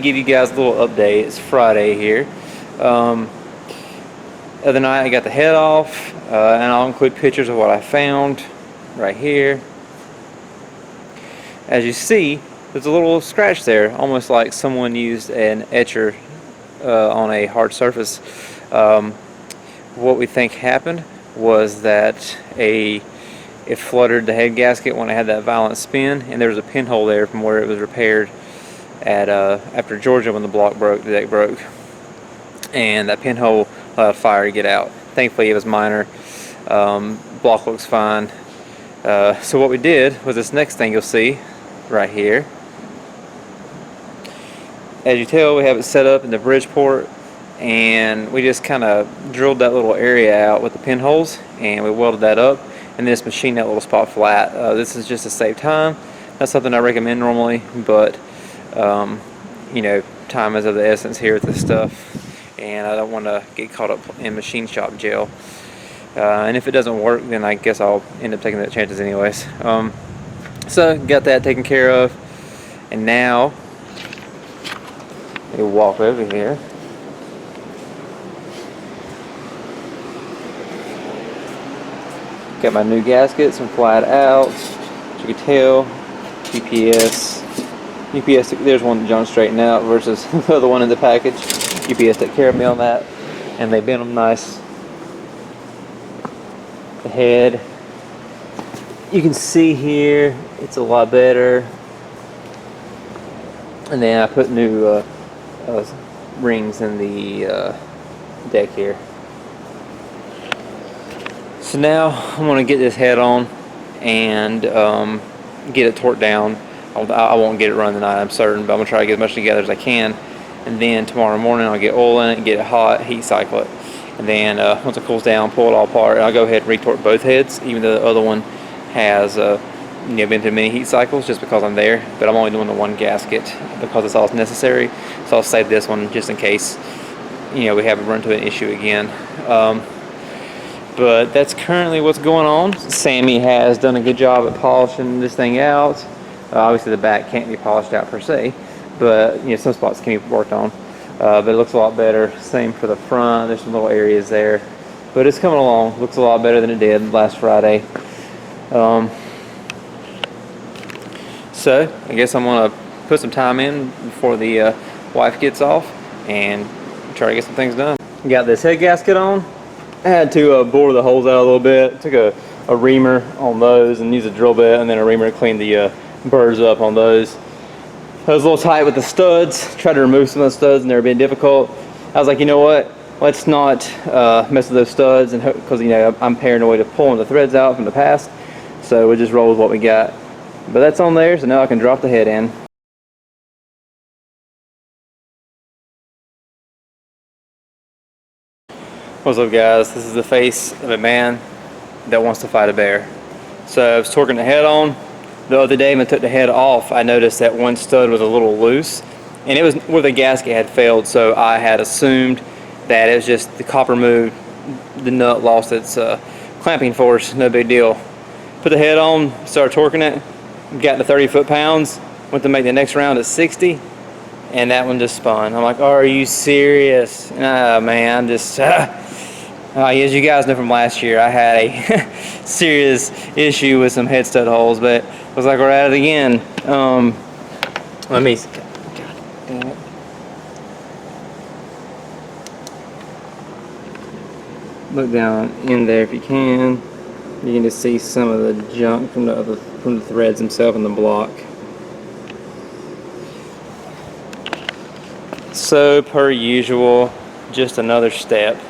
give you guys a little update. It's Friday here. Other night I got the head off, and I'll include pictures of what I found right here. As you see, there's a little scratch there, almost like someone used an etcher on a hard surface. What we think happened was that it fluttered the head gasket when it had that violent spin, and there was a pinhole there from where it was repaired at after Georgia when the deck broke, and that pinhole allowed fire to get out. Thankfully it was minor. Block looks fine. So what we did was this next thing you'll see right here. As you tell, we have it set up in the Bridgeport, and we just kind of drilled that little area out with the pinholes, and we welded that up, and then just machined that little spot flat. This is just to save time. That's something I recommend normally, but you know, time is of the essence here with this stuff, and I don't want to get caught up in machine shop jail. And if it doesn't work, then I guess I'll end up taking that chances anyways. So got that taken care of, and now we walk over here. Got my new gaskets and flat out. As you can tell, UPS. There's one that John straightened out versus the other one in the package. UPS took care of me on that, and they bent them nice. The head, you can see here, it's a lot better. And then I put new rings in the deck here. So now I'm going to get this head on and get it torqued down. I won't get it run tonight, I'm certain, but I'm going to try to get as much together as I can. And then tomorrow morning I'll get oil in it, get it hot, heat cycle it. And then once it cools down, pull it all apart, and I'll go ahead and retorque both heads, even though the other one has been through many heat cycles, just because I'm there. But I'm only doing the one gasket because it's all necessary. So I'll save this one just in case we haven't run into an issue again. But that's currently what's going on. Sammy has done a good job at polishing this thing out. Obviously the back can't be polished out per se, but some spots can be worked on. But it looks a lot better. Same for the front. There's some little areas there, but it's coming along. Looks a lot better than it did last Friday. So I guess I'm gonna put some time in before the wife gets off and try to get some things done. Got this head gasket on. I had to bore the holes out a little bit. Took a reamer on those and used a drill bit, and then a reamer to clean the burrs up on those. I was a little tight with the studs. Tried to remove some of the studs and they were being difficult. I was like, you know what? Let's not mess with those studs, and because I'm paranoid of pulling the threads out from the past. So we just roll with what we got. But that's on there, so now I can drop the head in. What's up, guys? This is the face of a man that wants to fight a bear. So I was torquing the head on. The other day when I took the head off, I noticed that one stud was a little loose, and it was where the gasket had failed, so I had assumed that it was just the copper moved, the nut lost its clamping force, no big deal. Put the head on, started torquing it, got to 30 foot-pounds, went to make the next round at 60, and that one just spun. I'm like, are you serious? Oh man, I'm just... as you guys know from last year, I had a serious issue with some head stud holes, but it was like we're at it again. Let me... God damn it. Look down in there if you can. You can just see some of the junk from the threads themselves in the block. So per usual, just another step.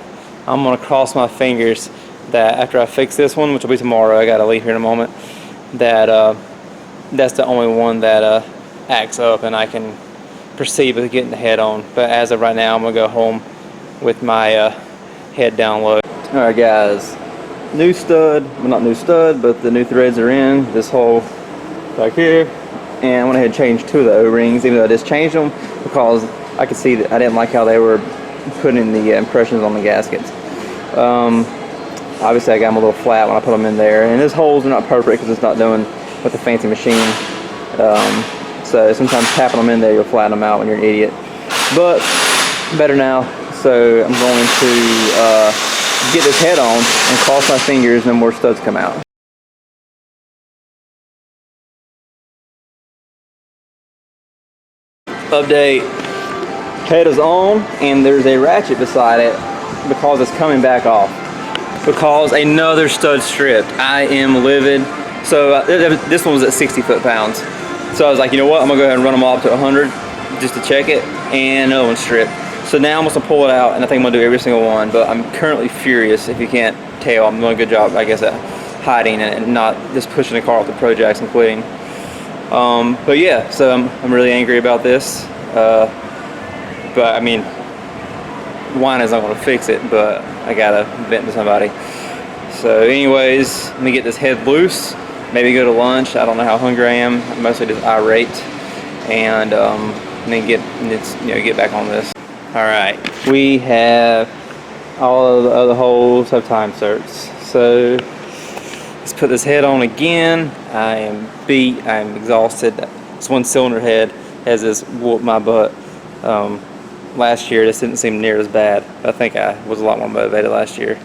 I'm gonna cross my fingers that after I fix this one, which will be tomorrow, I gotta leave here in a moment, that that's the only one that acts up and I can proceed with getting the head on. But as of right now, I'm gonna go home with my head down low. Alright guys, new stud, well not new stud, but the new threads are in this hole back here, and I went ahead and changed two of the O-rings, even though I just changed them because I could see that I didn't like how they were putting the impressions on the gaskets. Obviously I got them a little flat when I put them in there, and these holes are not perfect because it's not doing with the fancy machine. So sometimes tapping them in there, you'll flatten them out when you're an idiot. But better now. So I'm going to get this head on and cross my fingers, and then more studs come out. Update. Head is on, and there's a ratchet beside it because it's coming back off. Because another stud stripped. I am livid. So this one was at 60 foot-pounds. So I was like, you know what? I'm gonna go ahead and run them off to 100 just to check it, and another one's stripped. So now I'm gonna pull it out, and I think I'm gonna do every single one. But I'm currently furious. If you can't tell, I'm doing a good job, I guess, at hiding and not just pushing the car off the Pro Jacks and quitting. But yeah, so I'm really angry about this. But I mean, wine is not going to fix it, but I gotta vent to somebody. So anyways, let me get this head loose, maybe go to lunch. I don't know how hungry I am. I'm mostly just irate, and then get back on this. All right, we have all of the other holes have time certs. So let's put this head on again. I am beat, I am exhausted. This one cylinder head has just whooped my butt. Last year this didn't seem near as bad. I think I was a lot more motivated last year.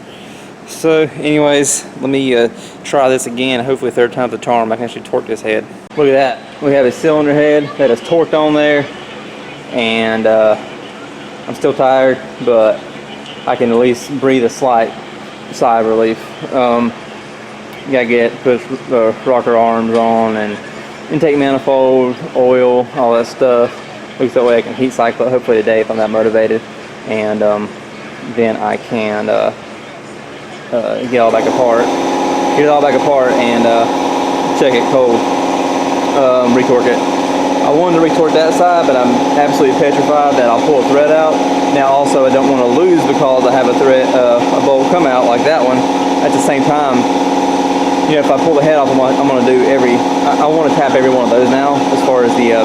So anyways, let me try this again. Hopefully third time's the charm. I can actually torque this head. Look at that. We have a cylinder head that is torqued on there, and I'm still tired, but I can at least breathe a slight sigh of relief. Gotta push rocker arms on and intake manifold, oil, all that stuff. At least that way I can heat cycle it hopefully today if I'm that motivated, and then I can get it all back apart and check it cold, retorque it. I wanted to retorque that side, but I'm absolutely petrified that I'll pull a thread out. Now also I don't want to lose because I have a bolt come out like that one. At the same time, you know, if I pull the head off, I'm going to do I want to tap every one of those now as far as the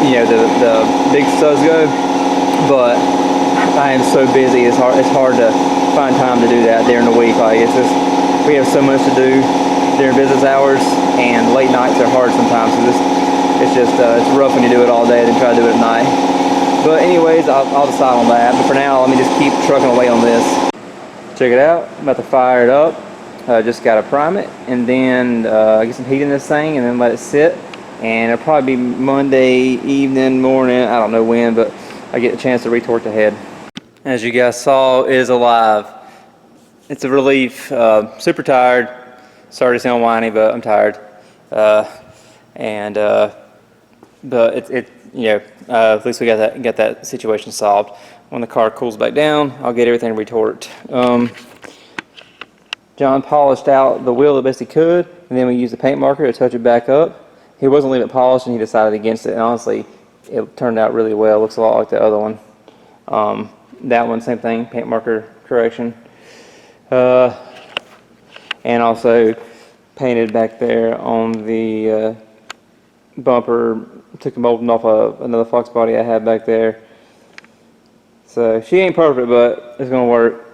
the big studs go, but I am so busy. It's hard to find time to do that during the week. Like we have so much to do during business hours, and late nights are hard sometimes. So it's rough when you do it all day and try to do it at night. But anyways, I'll decide on that. But for now, let me just keep trucking away on this. Check it out. I'm about to fire it up. Just got to prime it, and then get some heat in this thing, and then let it sit. And it'll probably be Monday evening, morning, I don't know when, but I get a chance to retorque the head. As you guys saw, it is alive. It's a relief. Super tired. Sorry to sound whiny, but I'm tired. But at least we got that situation solved. When the car cools back down, I'll get everything retorqued. John polished out the wheel the best he could, and then we used the paint marker to touch it back up. He wasn't leaving it polished, and he decided against it. And honestly, it turned out really well. It looks a lot like the other one. That one, same thing, paint marker correction. And also painted back there on the bumper. Took the molding off of another Fox body I had back there. So she ain't perfect, but it's gonna work.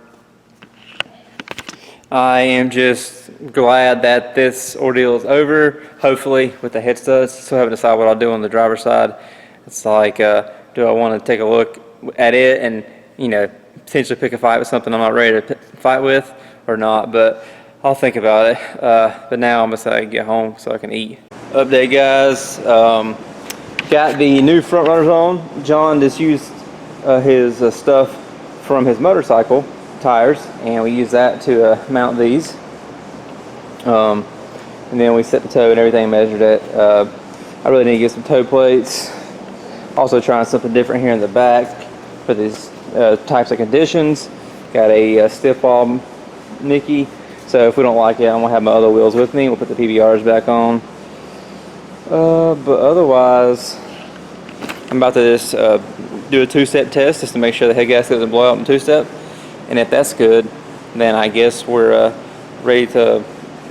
I am just glad that this ordeal is over, hopefully, with the head studs. Still haven't decided what I'll do on the driver's side. It's like, do I want to take a look at it and, potentially pick a fight with something I'm not ready to fight with or not, but I'll think about it. But now I'm going to say I can get home so I can eat. Update, guys. Got the new front runners on. John just used his stuff from his motorcycle tires, and we use that to mount these, and then we set the toe and everything, measured it. I really need to get some toe plates. Also trying something different here in the back for these types of conditions. Got a stiff ball Mickey, so if we don't like it, I'm gonna have my other wheels with me. We'll put the PBRs back on, but otherwise I'm about to just do a two-step test just to make sure the head gasket doesn't blow out in two-step. And if that's good, then I guess we're ready to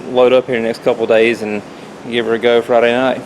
load up here in the next couple days and give her a go Friday night.